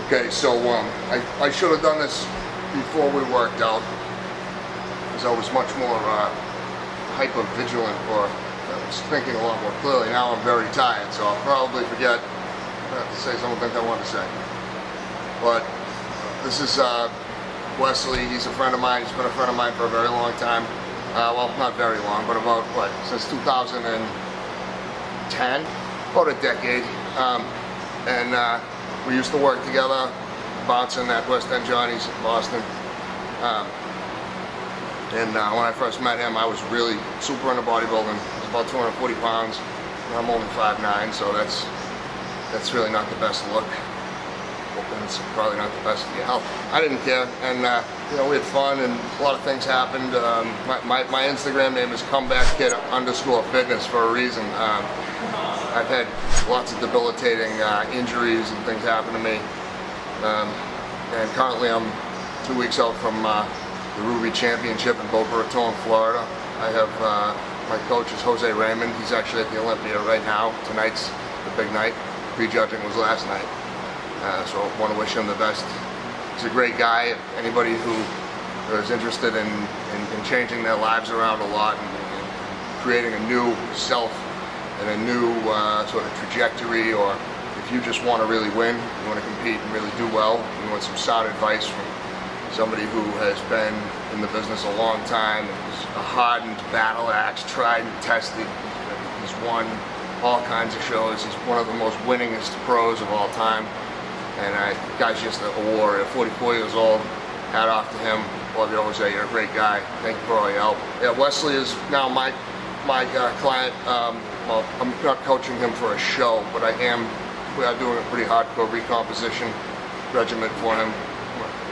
Okay, so I should have done this before we worked out, because I was much more hyper-vigilant, or I was thinking a lot more clearly. Now I'm very tired, so I'll probably forget to say some of the things I want to say. But this is Wesley. He's a friend of mine. He's been a friend of mine for a very long time. Well, not very long, but about, since 2010, about a decade. And we used to work together, bouncing at West End Johnny's in Boston. And when I first met him, I was really super into bodybuilding. I was about 240 pounds. And I'm only 5'9", so that's really not the best look. And it's probably not the best for your health. I didn't care, and you know, we had fun, and a lot of things happened. My Instagram name is #comebackkid_fitness for a reason. I've had lots of debilitating injuries and things happen to me, and currently I'm 2 weeks out from the Ruby Championship in Boca Raton, Florida. I have my coach is Jose Raymond. He's actually at the Olympia right now. Tonight's the big night. Prejudging was last night. So I want to wish him the best. He's a great guy. Anybody who is interested in changing their lives around a lot and creating a new self and a new sort of trajectory, or if you just want to really win, you want to compete and really do well, you want some sound advice from somebody who has been in the business a long time, is a hardened battle axe, tried and tested. He's won all kinds of shows. He's one of the most winningest pros of all time. And the guy's just a warrior, 44 years old. Hat off to him. Love you, Jose. You're a great guy. Thank you for all your help. Yeah, Wesley is now my client. Well, I'm not coaching him for a show, but we are doing a pretty hardcore recomposition regimen for him.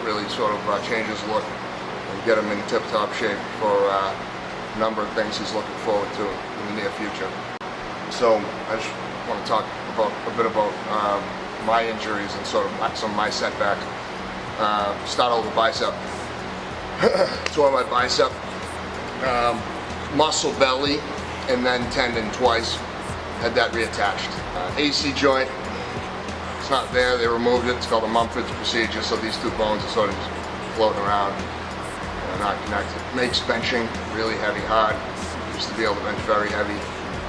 Really sort of change his look and get him in tip-top shape for a number of things he's looking forward to in the near future. So I just want to talk a bit about my injuries and sort of some of my setbacks. Start out with the bicep. Tore my bicep, muscle belly, and then tendon twice. Had that reattached. AC joint, it's not there. They removed it. It's called a Mumford's procedure. So these two bones are sort of just floating around, not connected. Makes benching really heavy, hard. Used to be able to bench very heavy.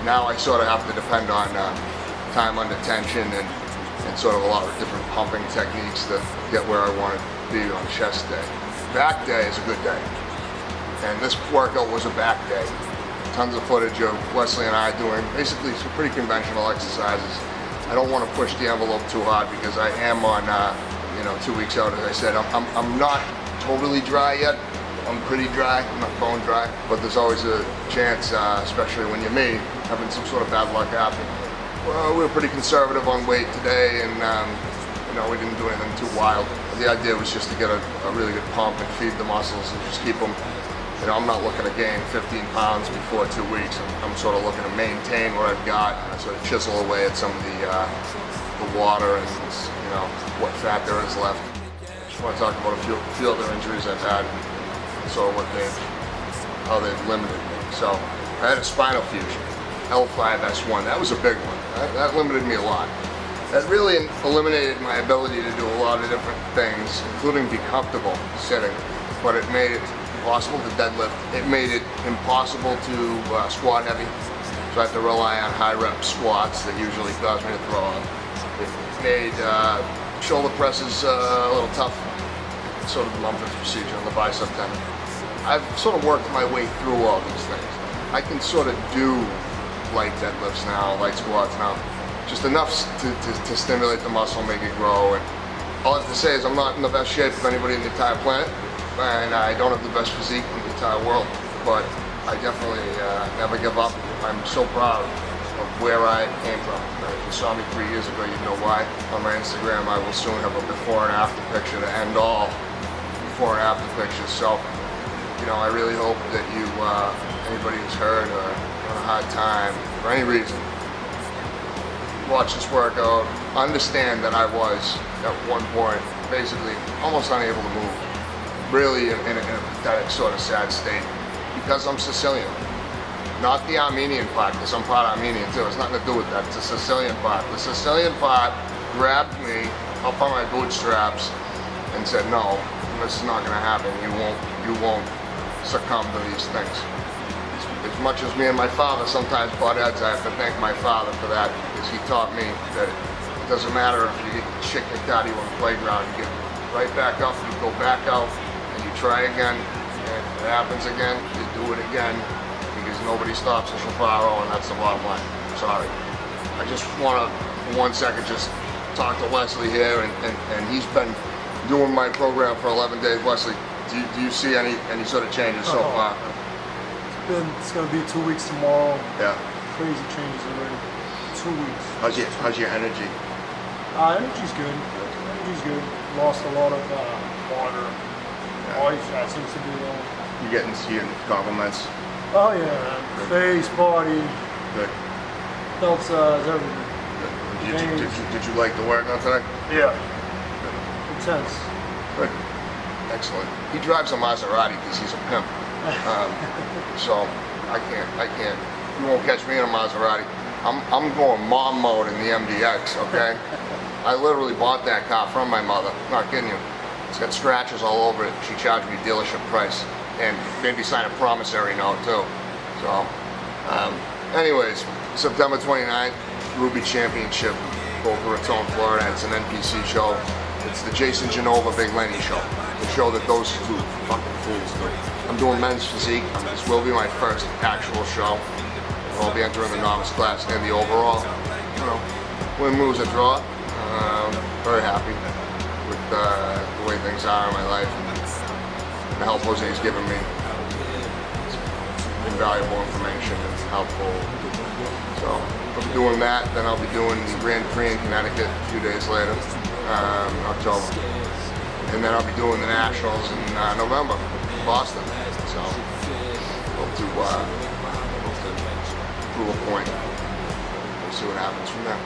Now I sort of have to depend on time under tension and sort of a lot of different pumping techniques to get where I want to be on chest day. Back day is a good day. And this workout was a back day. Tons of footage of Wesley and I doing basically some pretty conventional exercises. I don't want to push the envelope too hard because I am on, 2 weeks out, as I said. I'm not totally dry yet. I'm pretty dry, I'm not bone dry, but there's always a chance, especially when you're me, having some sort of bad luck happen. Well, we were pretty conservative on weight today, and we didn't do anything too wild. The idea was just to get a really good pump and feed the muscles and just keep them. I'm not looking to gain 15 pounds before 2 weeks. I'm sort of looking to maintain what I've got and sort of chisel away at some of the water and what fat there is left. I just want to talk about a few other injuries I've had. So how they've limited me. So I had a spinal fusion, L5-S1. That was a big one. That limited me a lot. That really eliminated my ability to do a lot of different things, including be comfortable sitting. But it made it impossible to deadlift. It made it impossible to squat heavy. So I had to rely on high rep squats that usually cause me to throw up. It made shoulder presses a little tough. Sort of the Mumford's procedure on the bicep tendon. I've sort of worked my way through all these things. I can sort of do light deadlifts now, light squats now, just enough to stimulate the muscle, make it grow. And all I have to say is I'm not in the best shape of anybody in the entire planet, and I don't have the best physique in the entire world, but I definitely never give up. I'm so proud of where I came from. If you saw me 3 years ago, you'd know why. On my Instagram, I will soon have a before and after picture to end all before and after pictures. So, I really hope that anybody who's hurt or on a hard time, for any reason, watch this workout, understand that I was, at one point, basically almost unable to move. Really in a pathetic, sort of sad state. Because I'm Sicilian. Not the Armenian part, because I'm part Armenian too. It's nothing to do with that. It's the Sicilian part. The Sicilian part grabbed me up on my bootstraps and said, "No, this is not going to happen. You won't succumb to these things." As much as me and my father sometimes butt heads, I have to thank my father for that, because he taught me that it doesn't matter if you get shit kicked out of you on the playground. You get right back up, you go back out, and you try again. And if it happens again, you do it again, because nobody stops us from Faro, and that's the bottom line. Sorry. I just want to, for 1 second, just talk to Wesley here, and he's been doing my program for 11 days. Wesley, do you see any sort of changes so far? It's going to be 2 weeks tomorrow. Yeah. Crazy changes already. 2 weeks. How's your energy? Energy's good. Energy's good. Lost a lot of water. Yeah. Body fat seems to be low. You getting compliments? Oh yeah, man. Face, body, Good. belts, everything. Good. Did you like the work on today? Yeah. Good. Intense. Good. Excellent. He drives a Maserati because he's a pimp. So I can't. You won't catch me in a Maserati. I'm going mom mode in the MDX. Okay. I literally bought that car from my mother. Not kidding you. It's got scratches all over it. She charged me dealership price and made me sign a promissory note too. So, anyways, September 29th, Ruby Championship Boca Raton, Florida. It's an NPC show. It's the Jason Genova Big Lenny show. The show that those two fucking fools do. I'm doing men's physique. This will be my first actual show. I'll be entering the novice class and the overall. You know, win, lose, or draw. Very happy with the way things are in my life. The help Jose's given me. It's invaluable information. It's helpful. So I'll be doing that. Then I'll be doing the Grand Prix in Connecticut a few days later, in October. And then I'll be doing the Nationals in November, Boston. So hope to prove a point. We'll see what happens from there.